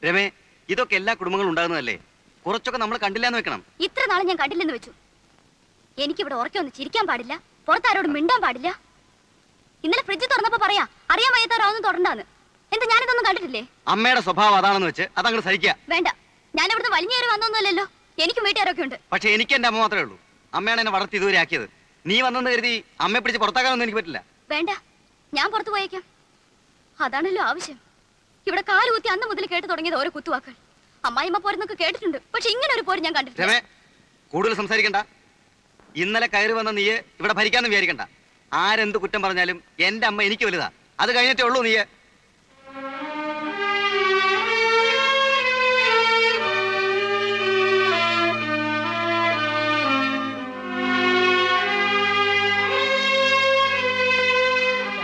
രമേ, ഇതൊക്കെ എല്ലാ കുടുംബങ്ങളും ഉണ്ടാകുന്നതല്ലേ? കുറച്ചൊക്കെ നമ്മൾ കണ്ടില്ലാന്ന് വെക്കണം. ഇത്ര നാളെ ഞാൻ കണ്ടില്ലെന്ന് വെച്ചു. എനിക്കിവിടെ ഉറക്കൊന്ന് ചിരിക്കാൻ പാടില്ല, പുറത്താരോട് മിണ്ടാൻ പാടില്ല. ഇന്നലെ ഫ്രിഡ്ജ് തുറന്നപ്പോ പറയാ അറിയാൻ വയ്യാത്തവരൊന്നും തുടണ്ടാന്ന്. എന്താ ഞാനിതൊന്നും കണ്ടിട്ടില്ലേ? അമ്മയുടെ സ്വഭാവം അതാണെന്ന് വെച്ച് അതങ്ങോട്ട് സഹിക്കുക. വേണ്ട, ഞാൻ ഇവിടുന്ന് വലിഞ്ഞേറി വന്നൊന്നുമല്ലല്ലോ. എനിക്കും വീട്ടുകാരൊക്കെ ഉണ്ട്. പക്ഷെ എനിക്ക് എന്റെ അമ്മ മാത്രമേ ഉള്ളൂ. അമ്മയാണ് എന്നെ വളർത്തി ഇതുവരെ ആക്കിയത്. നീ വന്നെന്ന് കരുതി അമ്മയെ പിടിച്ച് പുറത്താക്കാനൊന്നും എനിക്ക് പറ്റില്ല. വേണ്ട, ഞാൻ പുറത്തു പോയേക്കാം. അതാണല്ലോ ആവശ്യം. ഇവിടെ കാലുകുത്തി അന്ന് മുതൽ കേട്ട് തുടങ്ങിയത് ഓരോ കുത്തുവാക്കൾ. അമ്മായിമ്മ പോരെന്നൊക്കെ കേട്ടിട്ടുണ്ട്, പക്ഷെ ഇങ്ങനെ ഒരു പോര് ഞാൻ കണ്ടിട്ടില്ല. കൂടുതൽ സംസാരിക്കണ്ട. ഇന്നലെ കയറി വന്ന നീ ഇവിടെ ഭരിക്കാന്ന് വിചാരിക്കണ്ട. ആരെന്ത് കുറ്റം പറഞ്ഞാലും എന്റെ അമ്മ എനിക്ക് വലുതാ. അത് കഴിഞ്ഞിട്ടേ ഉള്ളൂ നീ.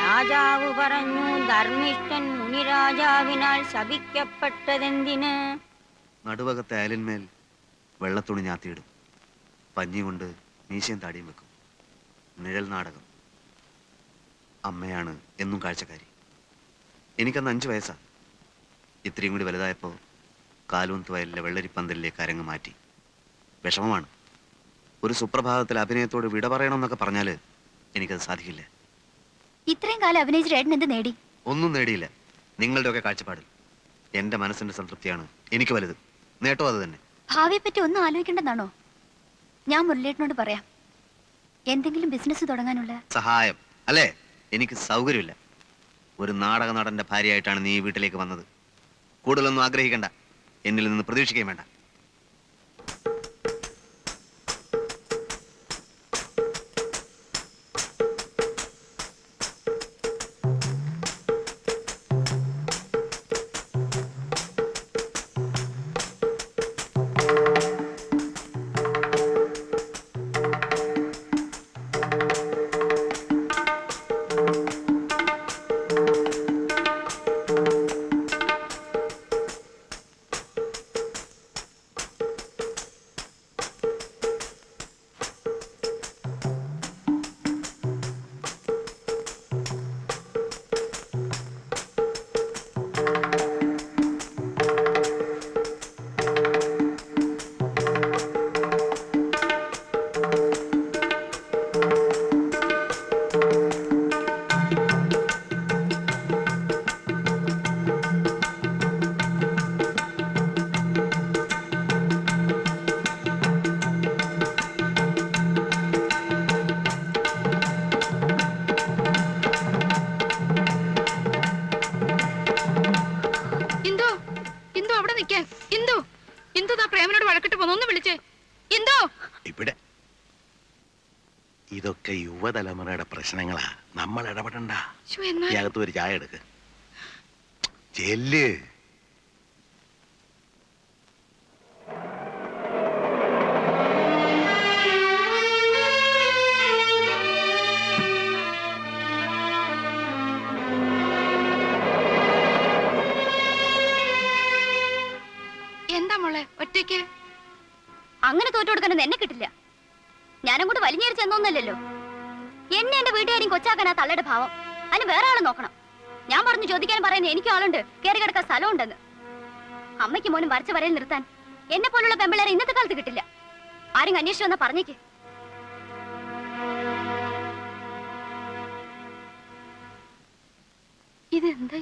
രാജാവ് പറഞ്ഞു, ധർമ്മിഷ്ഠൻ മുനിരാജാവിനാൽ ശപിക്കപ്പെട്ടതെന്തിന്? നടുവകത്തെ അയലിന്മേൽ വെള്ളത്തുണി ഞാത്തിയിടും, പഞ്ഞി കൊണ്ട് മീശയും താടിയും വെക്കും. നിഴൽ നാടകം. അമ്മയാണ് എന്നും കാഴ്ചക്കാരി. എനിക്കന്ന് 5 വയസ്സാ. ഇത്രയും കൂടി വലുതായപ്പോ കാലുവന്ത് വയലിലെ വെള്ളരിപ്പന്തലിലേക്ക് അരങ്ങ് മാറ്റി. വിഷമമാണ്. ഒരു സുപ്രഭാതത്തിൽ അഭിനയത്തോട് വിട പറയണമെന്നൊക്കെ പറഞ്ഞാല് എനിക്കത് സാധിക്കില്ല. ഇത്രയും കാലം അഭിനയിച്ച ഏട്ടൻ എന്ത് നേടി? ഒന്നും നേടിയില്ല. നിങ്ങളുടെയൊക്കെ കാഴ്ചപ്പാടിൽ എന്റെ മനസ്സിന്റെ സംതൃപ്തിയാണ് എനിക്ക് വലുത്. നേട്ടോ അത് തന്നെ. ഭാവിയെ പറ്റി ഒന്നും ആലോചിക്കേണ്ടെന്നാണോ? ഞാൻ മുരളിയേട്ടനോട് പറയാം, എന്തെങ്കിലും ബിസിനസ് തുടങ്ങാനുള്ള സഹായം. അല്ലേ? എനിക്ക് സൗകര്യമില്ല. ഒരു നാടക നടന്റെ ഭാര്യയായിട്ടാണ് നീ ഈ വീട്ടിലേക്ക് വന്നത്. കൂടുതലൊന്നും ആഗ്രഹിക്കണ്ട, എന്നിൽ നിന്ന് പ്രതീക്ഷിക്കുകയും വേണ്ട. ഇതൊക്കെ യുവതലമുറയുടെ പ്രശ്നങ്ങളാ, നമ്മൾ ഇടപെടണ്ട. അകത്ത് ഒരു ചായ എടുക്ക്. ചെല്ല്. എന്താ മോളെ ഒറ്റയ്ക്ക്? അങ്ങനെ തോറ്റു കൊടുക്കാനൊന്നും എന്നെ കിട്ടില്ല. ഞാനങ്ങോട്ട് വലിഞ്ഞേറി ചെന്നൊന്നല്ലോ. എന്നെ എന്റെ വീട്ടുകാരും കൊച്ചാക്കാൻ ആ തള്ളയുടെ ഭാവം. അതിന് വേറെ ആളെ നോക്കണം. ഞാൻ പറഞ്ഞു ചോദിക്കാനും പറയുന്നത് എനിക്കും ആളുണ്ട്, കയറി കിടക്കാൻ സ്ഥലമുണ്ടെന്ന്. അമ്മയ്ക്ക് മോനും വരച്ച വരയിൽ നിർത്താൻ എന്നെ പോലുള്ള പെമ്പിളേരെ ഇന്നത്തെ കാലത്ത് കിട്ടില്ല. ആരും അന്വേഷിച്ചു വന്നാ പറഞ്ഞേക്ക്. ഇതെന്താ?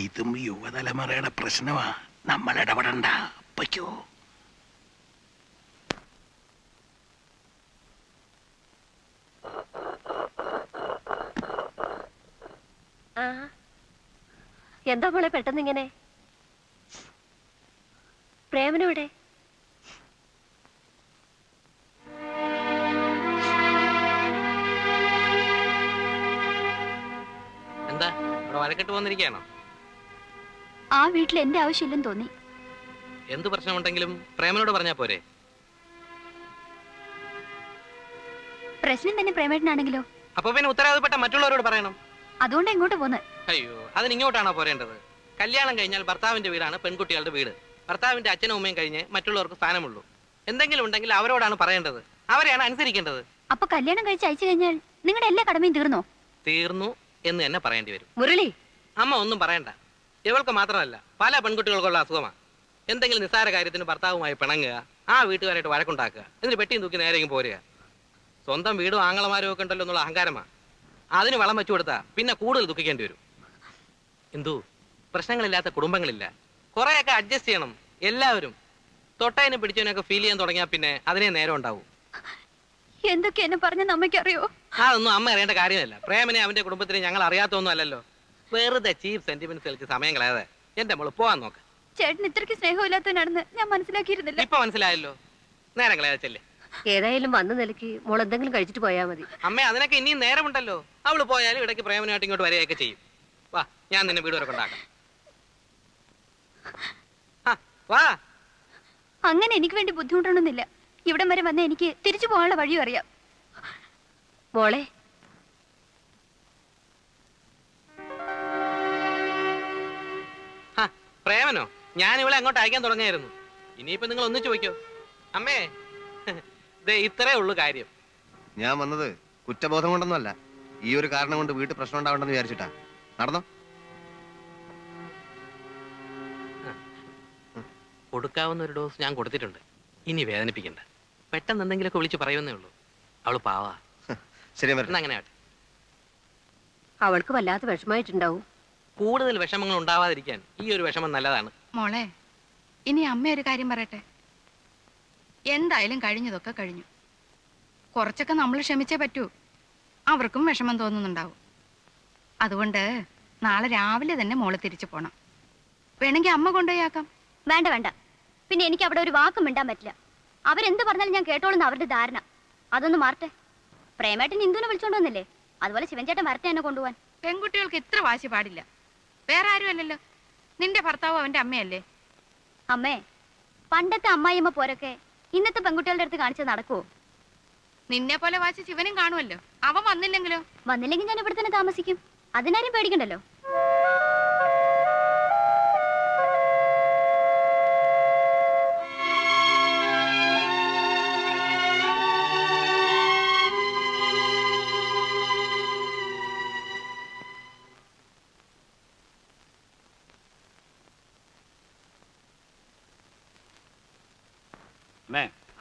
ഇതും യുവതലമുറയുടെ പ്രശ്നമാ, നമ്മൾ ഇടപെടണ്ട. പറ്റോ? എന്താ മോളെ പെട്ടെന്ന് ഇങ്ങനെ? പ്രേമനോടെ? എന്താ വഴക്കിട്ട് വന്നിരിക്കുകയാണോ? ആ വീട്ടിൽ എന്റെ ആവശ്യമില്ലെന്ന് തോന്നി. എന്ത് പ്രശ്നമുണ്ടെങ്കിലും പ്രേമനോട് പറഞ്ഞാ പോരെ? പ്രശ്നം തന്നെ പ്രേമേട്ടനാണെങ്കിലോ? അപ്പൊ പിന്നെ ഉത്തരവാദപ്പെട്ട മറ്റുള്ളവരോട് പറയണം. അതുകൊണ്ട് എങ്ങോട്ട് പോന്നെ? അയ്യോ, അതിന് ഇങ്ങോട്ടാണോ പോരേണ്ടത്? കല്യാണം കഴിഞ്ഞാൽ ഭർത്താവിന്റെ വീടാണ് പെൺകുട്ടികളുടെ വീട്. ഭർത്താവിന്റെ അച്ഛനും അമ്മയും കഴിഞ്ഞ് മറ്റുള്ളവർക്ക് സ്ഥാനമുള്ളൂ. എന്തെങ്കിലും ഉണ്ടെങ്കിൽ അവരോടാണ് പറയേണ്ടത്, അവരെയാണ് അനുസരിക്കേണ്ടത്. അപ്പൊ കല്യാണം കഴിച്ച് അയച്ചു കഴിഞ്ഞാൽ നിങ്ങളുടെ എല്ലാ കടമയും തീർന്നോ? തീർന്നു എന്ന് തന്നെ പറയേണ്ടി വരും. മുരളി, അമ്മ ഒന്നും പറയണ്ട. ഇവൾക്ക് മാത്രമല്ല പല പെൺകുട്ടികൾക്കുള്ള അസുഖമാണ്. എന്തെങ്കിലും നിസ്സാര കാര്യത്തിന് ഭർത്താവുമായി പിണങ്ങുക, ആ വീട്ടുകാരായിട്ട് വഴക്കുണ്ടാക്കുക, എന്നിട്ട് പെട്ടിയും തൂക്കി നേരെയും പോരുക. സ്വന്തം വീടും ആങ്ങളമാരും ഒക്കെ ഉണ്ടല്ലോ എന്നുള്ള അഹങ്കാരമാണ്. അതിന് വളം വെച്ചു കൊടുത്താൽ പിന്നെ കൂടുതൽ ദുഃഖിക്കേണ്ടി വരും. എന്തു പ്രശ്നങ്ങളില്ലാത്ത കുടുംബങ്ങളില്ല. കുറേയൊക്കെ അഡ്ജസ്റ്റ് ചെയ്യണം എല്ലാവരും. തൊട്ടതിനെ പിടിച്ചതിനൊക്കെ ഫീൽ ചെയ്യാൻ തുടങ്ങിയാൽ പിന്നെ അതിനെ നേരം ഉണ്ടാവും. എന്തൊക്കെ എന്നെ പറഞ്ഞെന്ന് അമ്മയ്ക്കറിയോ? അതൊന്നും അമ്മ അറിയേണ്ട കാര്യമല്ല. പ്രേമനെ അവന്റെ കുടുംബത്തിനെ ഞങ്ങൾ അറിയാത്തൊന്നും അല്ലല്ലോ. വെറുതെ ചീപ്പ് സെന്റിമെന്റ്സുകൾക്ക് സമയം കളയാതെ എന്റെ മോള് പോവാൻ നോക്ക്. ചേട്ടൻ ഇത്രയ്ക്ക് സ്നേഹമില്ലാത്തവനാണെന്ന് ഞാൻ മനസ്സിലാക്കിയിരുന്നില്ല. ഇപ്പൊ മനസ്സിലായല്ലോ. നേരം കളയാച്ചല്ലേ. ഏതായാലും വന്ന നിലയ്ക്ക് മോൾ എന്തെങ്കിലും കഴിച്ചിട്ട് പോയാ മതി. അമ്മ അതിനൊക്കെ ഇനിയും നേരമുണ്ടല്ലോ. അവള് പോയാലും ഇടയ്ക്ക് പ്രേമനായിട്ട് ഇങ്ങോട്ട് വരികയൊക്കെ ചെയ്യും. വാ, ഞാൻ നിന്നെ വീട് വരെ കൊണ്ടാക്കാം. വാ. അങ്ങനെ എനിക്ക് വേണ്ടി ബുദ്ധിമുട്ടൊന്നുമില്ല. ഇവിടം വരെ വന്ന എനിക്ക് തിരിച്ചു പോകാനുള്ള വഴിയും അറിയാം. മോളെ പ്രേമനോ? ഞാൻ ഇവളെ അങ്ങോട്ട് അയക്കാൻ തുടങ്ങിയായിരുന്നു. ഇനിയിപ്പോ നിങ്ങൾ ഒന്നിച്ചു വയ്ക്കോ. അമ്മേ, ദേ ഇത്രേ ഉള്ളു കാര്യം. ഞാൻ വന്നത് കുറ്റബോധം കൊണ്ടൊന്നുമല്ല, ഈ ഒരു കാരണം കൊണ്ട് വീട്ടിൽ പ്രശ്നം ഉണ്ടാവണ്ടെന്ന് വിചാരിച്ചിട്ടാ. നടന്നോ. കൊടുക്കാവുന്ന ഒരു ഡോസ് ഞാൻ കൊടുത്തിട്ടുണ്ട്. ഇനി വേദനിപ്പിക്കണ്ട. പെട്ടെന്ന് എന്തെങ്കിലുമൊക്കെ വിളിച്ച് പറയുന്നേ ഉള്ളൂ. അവള് പാവാ. ശരി, എന്നാ അങ്ങനെ ആവട്ടെ. അവൾക്ക് വല്ലാത്ത വിഷമായിട്ടുണ്ടാവും. കൂടുതൽ വിഷമങ്ങൾ ഉണ്ടാവാതിരിക്കാൻ ഈ ഒരു വിഷമം നല്ലതാണ്. മോളെ, ഇനി അമ്മ ഒരു കാര്യം പറയട്ടെ. എന്തായാലും കഴിഞ്ഞതൊക്കെ കഴിഞ്ഞു. കുറച്ചൊക്കെ നമ്മൾ ക്ഷമിച്ചേ പറ്റൂ. അവർക്കും വിഷമം തോന്നുന്നുണ്ടാവും. അതുകൊണ്ട് നാളെ രാവിലെ തന്നെ മോള് തിരിച്ചു പോണം. വേണമെങ്കിൽ അമ്മ കൊണ്ടുപോയാക്കാം. വേണ്ട വേണ്ട. പിന്നെ എനിക്ക് അവിടെ ഒരു വാക്കും മിണ്ടാൻ പറ്റില്ല. അവരെന്ത് പറഞ്ഞാലും ഞാൻ കേട്ടോളുന്ന അവരുടെ ധാരണ. അതൊന്ന് മാറട്ടെ. പ്രേമേട്ടൻ ഇന്ദുവിനെ വിളിച്ചോണ്ട് വന്നില്ലേ, അതുപോലെ ശിവൻചേട്ടൻ വരട്ടെ എന്നെ കൊണ്ടുപോവാൻ. പെൺകുട്ടികൾക്ക് ഇത്ര വാശി പാടില്ല. വേറെ ആരും അല്ലല്ലോ. നിന്റെ ഭർത്താവും അവന്റെ അമ്മയല്ലേ. അമ്മേ, പണ്ടത്തെ അമ്മായിയമ്മ പോരൊക്കെ ഇന്നത്തെ പെൺകുട്ടികളുടെ അടുത്ത് കാണിച്ചത് നടക്കുവോ? നിന്നെ പോലെ വാശി ശിവനും കാണുമല്ലോ. അവൻ വന്നില്ലെങ്കിലോ? വന്നില്ലെങ്കിൽ ഞാൻ ഇവിടെ തന്നെ താമസിക്കും. അതിനാരും പേടിക്കണ്ടല്ലോ.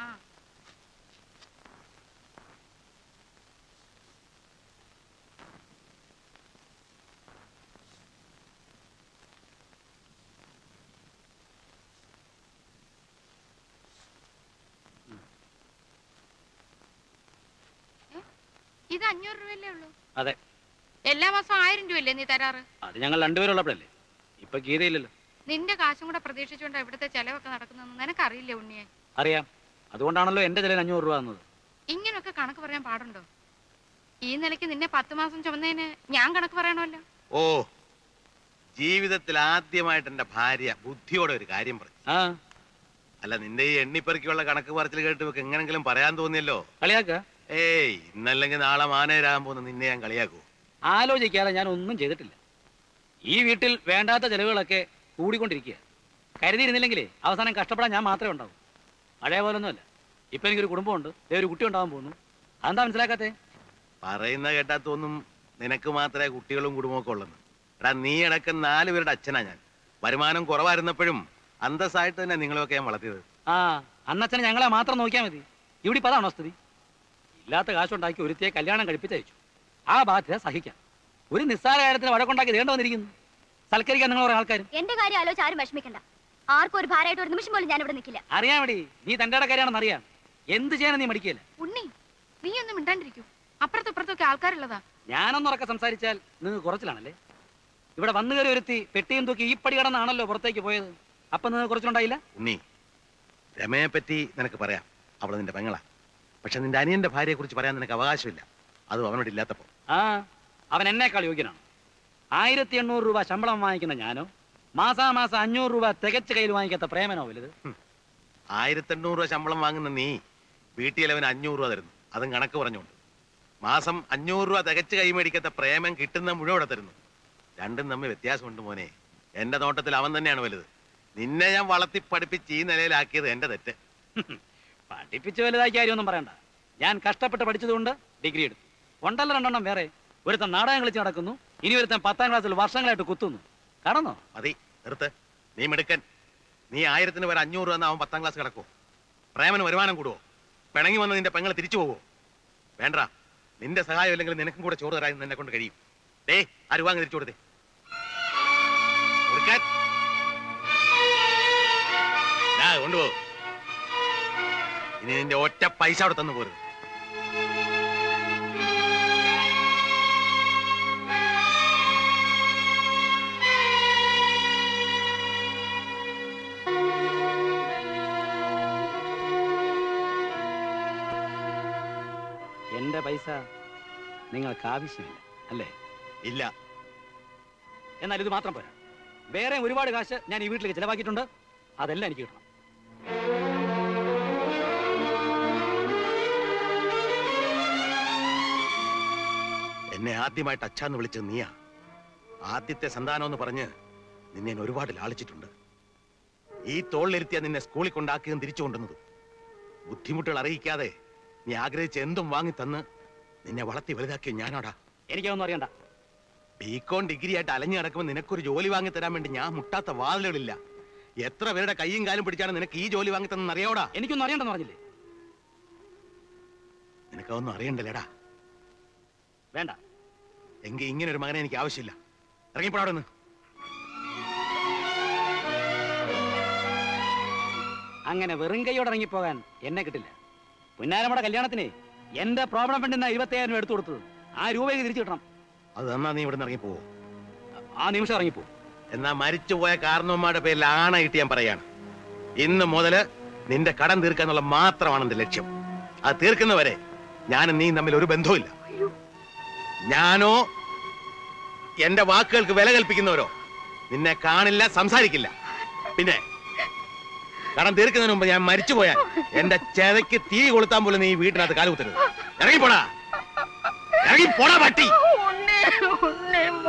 ആ. ഇത് 500 രൂപയല്ലേ ഉള്ളൂ? അതെ. എല്ലാ മാസം 1000 രൂപയല്ലേ നീ തരാറ്? അത് ഞങ്ങൾ രണ്ടുപേരുള്ളപ്പോഴല്ലേ. ഇപ്പൊ ഗീതയില്ലല്ലോ. നിന്റെ കാശും കൂടെ പ്രതീക്ഷിച്ചുകൊണ്ട് ഇവിടുത്തെ ചെലവൊക്കെ നടക്കുന്നതെന്ന് നിനക്കറിയില്ലേ ഉണ്ണിയെ? അറിയാം. അതുകൊണ്ടാണല്ലോ എന്റെ ചിലയിൽ 500 രൂപ തന്നത്. ഇങ്ങനൊക്കെ കണക്ക് പറയാൻ പാടുണ്ടോ? ഈ നിലയ്ക്ക് നിന്നെ 10 മാസം ചുമന്നതിന് ഞാൻ കണക്ക് പറയണമല്ലോ. ഓ, ജീവിതത്തിൽ ആദ്യമായിട്ട് എന്റെ ഭാര്യ ബുദ്ധിയോടെ ഒരു കാര്യം പറഞ്ഞു. ആ അല്ല, നിന്റെ ഈ എണ്ണിപ്പെറുക്കിയുള്ള കണക്ക് പറച്ചിൽ കേട്ട് ഇവക്ക് എങ്ങനെങ്കിലും പറയാൻ തോന്നിയല്ലോ. കളിയാക്ക. ഏയ്, ഇന്നല്ലെങ്കിൽ നാളെ മാനേരാകാൻ പോകുന്ന നിന്നെ ഞാൻ കളിയാക്കൂ. ആലോചിക്കാതെ ഞാൻ ഒന്നും ചെയ്തിട്ടില്ല. ഈ വീട്ടിൽ വേണ്ടാത്ത ചെലവുകളൊക്കെ കൂടിക്കൊണ്ടിരിക്കുക. കരുതിയിരുന്നില്ലെങ്കിലേ അവസാനം കഷ്ടപ്പെടാൻ ഞാൻ മാത്രമേ ഉണ്ടാവൂ. പഴയ പോലൊന്നുമല്ല. ഇപ്പൊ എനിക്കൊരു കുടുംബമുണ്ട്, ഒരു കുട്ടി ഉണ്ടാവാൻ പോകുന്നു. അതെന്താ മനസ്സിലാക്കാത്തേ? പറയുന്ന കേട്ടാത്തൊന്നും നിനക്ക് മാത്രമേ കുട്ടികളും കുടുംബമൊക്കെ ഉള്ളെന്ന്. എടാ, നീ അടക്കം 4 പേരുടെ അച്ഛനാ ഞാൻ. വരുമാനം കുറവായിരുന്നപ്പോഴും അന്തസ്സായിട്ട് തന്നെ നിങ്ങളെയൊക്കെ ഞാൻ വളർത്തിയത്. ആ, അന്നച്ഛനെ ഞങ്ങളെ മാത്രം നോക്കിയാൽ മതി. ഇവിടെ ഇപ്പൊ അതാണോ സ്ഥിതി? ഇല്ലാത്ത കാശുണ്ടാക്കി ഒരുത്തിയെ കല്യാണം കഴിപ്പിച്ചയച്ചു. ആ ബാധ്യത സഹിക്കാം. ഒരു നിസ്സാര കാര്യത്തിന് വഴക്കുണ്ടാക്കി ദേണ്ട വന്നിരിക്കുന്നു. സൽക്കരിക്കാൻ നിങ്ങൾ കുറെ ആൾക്കാർ. എന്റെ കാര്യം ആലോചിച്ച് ആരും വിഷമിക്കണ്ട. ആർക്കും ഒരു ഭാരമായിട്ട് ഒരു നിമിഷം പോലും ഞാൻ ഇവിടെ നിൽക്കില്ല. അറിയാൻ വേണ്ടി നീ തന്റെ കാര്യമാണെന്ന് അറിയാം. എന്ത് ചെയ്യാനും നീ മടിക്കില്ല. ഉണ്ണി, നീ ഒന്നും മിണ്ടാണ്ടിരിക്കൂ. അപ്പുറത്തും ഇപ്പുറത്തൊക്കെ ആൾക്കാരുള്ളതാ. ഞാനൊന്നുറക്കെ സംസാരിച്ചാൽ നിങ്ങൾ കുറച്ചിലാണല്ലേ. ഇവിടെ വന്നു കയറി ഒരുത്തി പെട്ടിയും തൂക്കി ഈ പടി കടന്നാണല്ലോ പുറത്തേക്ക് പോയത്. അപ്പൊ നിങ്ങൾ കുറച്ചിലുണ്ടായില്ല. ഉണ്ണി, രമയെ പറ്റി നിനക്ക് പറയാം. അവള് നിന്റെ പെങ്ങളാ. പക്ഷെ നിന്റെ അനിയന്റെ ഭാര്യയെ കുറിച്ച് പറയാൻ നിനക്ക് അവകാശമില്ല. അതും അവനോട് ഇല്ലാത്തപ്പോ. ആ, അവൻ എന്നേക്കാൾ യോഗ്യനാണ്. 1800 രൂപ ശമ്പളം വാങ്ങിക്കുന്ന ഞാനോ മാസാമാസം 500 രൂപ തികച്ച് കയ്യിൽ വാങ്ങിക്കാത്ത പ്രേമനോ വലുത്? 1800 രൂപ ശമ്പളം വാങ്ങുന്ന നീ വീട്ടിൽ അവന് 500 രൂപ തരുന്നു. അതും കണക്ക് പറഞ്ഞുകൊണ്ട്. മാസം 500 രൂപ തികച്ച് കൈ മേടിക്കാത്ത പ്രേമം കിട്ടുന്ന മുഴുവൻ തരുന്നു. രണ്ടും തമ്മിൽ വ്യത്യാസമുണ്ട് മോനെ. എന്റെ നോട്ടത്തിൽ അവൻ തന്നെയാണ് വലുത്. നിന്നെ ഞാൻ വളർത്തി പഠിപ്പിച്ച് ഈ നിലയിലാക്കിയത് എന്റെ തെറ്റ്. പഠിപ്പിച്ച് വലുതാക്കിയ കാര്യമൊന്നും പറയണ്ട. ഞാൻ കഷ്ടപ്പെട്ട് പഠിച്ചതുകൊണ്ട് ഡിഗ്രി എടുത്തു. ഉണ്ടല്ലോ 2 വേറെ. ഒരുത്തൻ നാടകം കളിച്ച് നടക്കുന്നു. ഇനി ഒരുത്തൻ 10ാം ക്ലാസ്സിൽ വർഷങ്ങളായിട്ട് കുത്തുന്നു. കടന്നോ? മതി, നിർത്ത്. നീ മിടുക്കൻ. നീ 1000-ന് വരെ 500 രൂപ അവൻ 10ാം ക്ലാസ് കിടക്കുവോ? പ്രേമന് വരുമാനം കൂടുവോ? പിണങ്ങി വന്ന് നിന്റെ പെങ്ങളെ തിരിച്ചു പോവോ? വേണ്ട, നിന്റെ സഹായം ഇല്ലെങ്കിൽ നിനക്കും കൂടെ ചോറ് തരാൻ നിന്നെ കൊണ്ട് കഴിയും. ഡേ, ആ രൂപ അങ്ങ് തിരിച്ചു കൊടുത്തേ. കൊടുക്കാൻ. ദാ, കൊണ്ടുപോ. ഇനി നിന്റെ ഒറ്റ പൈസ അവിടെ തന്നു പോരുത്. എന്റെ പൈസ നിങ്ങൾക്ക് ആവശ്യമില്ല അല്ലേ? ഇല്ല. എന്നാൽ ഇത് മാത്രം പോരാ, വേറെ ഒരുപാട് കാശ് ഞാൻ ഈ വീട്ടിലേക്ക് ചെലവാക്കിയിട്ടുണ്ട്. അതെല്ലാം എനിക്ക് കിട്ടണം. എന്നെ ആദ്യമായിട്ട് അച്ഛാന്ന് വിളിച്ചത് നീയാ. ആദ്യത്തെ സന്താനം എന്ന് പറഞ്ഞ് നിന്നെ ഞാൻ ഒരുപാട് ലാളിച്ചിട്ടുണ്ട്. ഈ തോളിലിരുത്തിയ നിന്നെ സ്കൂളിൽ കൊണ്ടാക്കുകയും തിരിച്ചു കൊണ്ടുവന്നതും ബുദ്ധിമുട്ടുകൾ അറിയിക്കാതെ നീ ആഗ്രഹിച്ച എന്തും വാങ്ങി തന്ന് നിന്നെ വളർത്തി വലുതാക്കിയ ഞാനോടാ. എനിക്കൊന്നും അറിയണ്ട. ബികോം ഡിഗ്രി ആയിട്ട് അലഞ്ഞു നടക്കുമ്പോൾ നിനക്കൊരു ജോലി വാങ്ങി തരാൻ വേണ്ടി ഞാൻ മുട്ടാത്ത വാതിലുകളില്ല. എത്ര പേരുടെ കൈയും കാലും പിടിച്ചാണ് നിനക്ക് ഈ ജോലി വാങ്ങി തന്നെന്ന് അറിയാവോടാ? എനിക്കൊന്നും അറിയണ്ടെന്ന് പറഞ്ഞില്ലേ? നിനക്കൊന്നും അറിയണ്ടല്ലേടാ. വേണ്ട. എങ്കിൽ ഇങ്ങനെ ഒരു മകനെ എനിക്ക് ആവശ്യമില്ല. ഇറങ്ങിപ്പോടാ നിന്ന്. അങ്ങനെ വെറും കൈയോടെ ഇറങ്ങിപ്പോകാൻ എന്നെ കിട്ടില്ല. പുന്നാരമ്മയുടെ കല്യാണത്തിന് എന്റെ പ്രോബ്ലം ഫണ്ടിന് 25,000 രൂപ എടുത്തു കൊടുത്തത്. ആ രൂപയ്ക്ക് തിരിച്ചു കിട്ടണം. അത് തന്നാ നീ ഇവിടെ നിന്ന് ഇറങ്ങിപ്പോവോ? ആ നിമിഷം ഇറങ്ങിപ്പോവും. എന്നാ മരിച്ചുപോയ കാരണവന്മാരുടെ പേരിൽ ആണയിട്ട് ഞാൻ പറയാണ്, ഇന്ന് മുതല് നിന്റെ കടം തീർക്കാന്നുള്ള മാത്രമാണ് എന്റെ ലക്ഷ്യം. അത് തീർക്കുന്നവരെ ഞാനും നീ തമ്മിൽ ഒരു ബന്ധവുമില്ല. ഞാനോ എന്റെ വാക്കുകൾക്ക് വില കൽപ്പിക്കുന്നവരോ നിന്നെ കാണില്ല, സംസാരിക്കില്ല. പിന്നെ കടം തീർക്കുന്നതിന് മുമ്പ് ഞാൻ മരിച്ചുപോയാൽ എന്റെ ചെതയ്ക്ക് തീ കൊളുത്താൻ പോലും നീ വീട്ടിനകത്ത് കാലുകുത്തരുത്. ഇറങ്ങിപ്പോടാ, ഇറങ്ങിപ്പോടാ പട്ടി.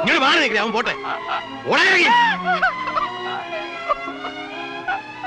ഇങ്ങനെ മാറി നിൽക്കില്ല, അവൻ പോട്ടെ. ഓടാ ഇറങ്ങി.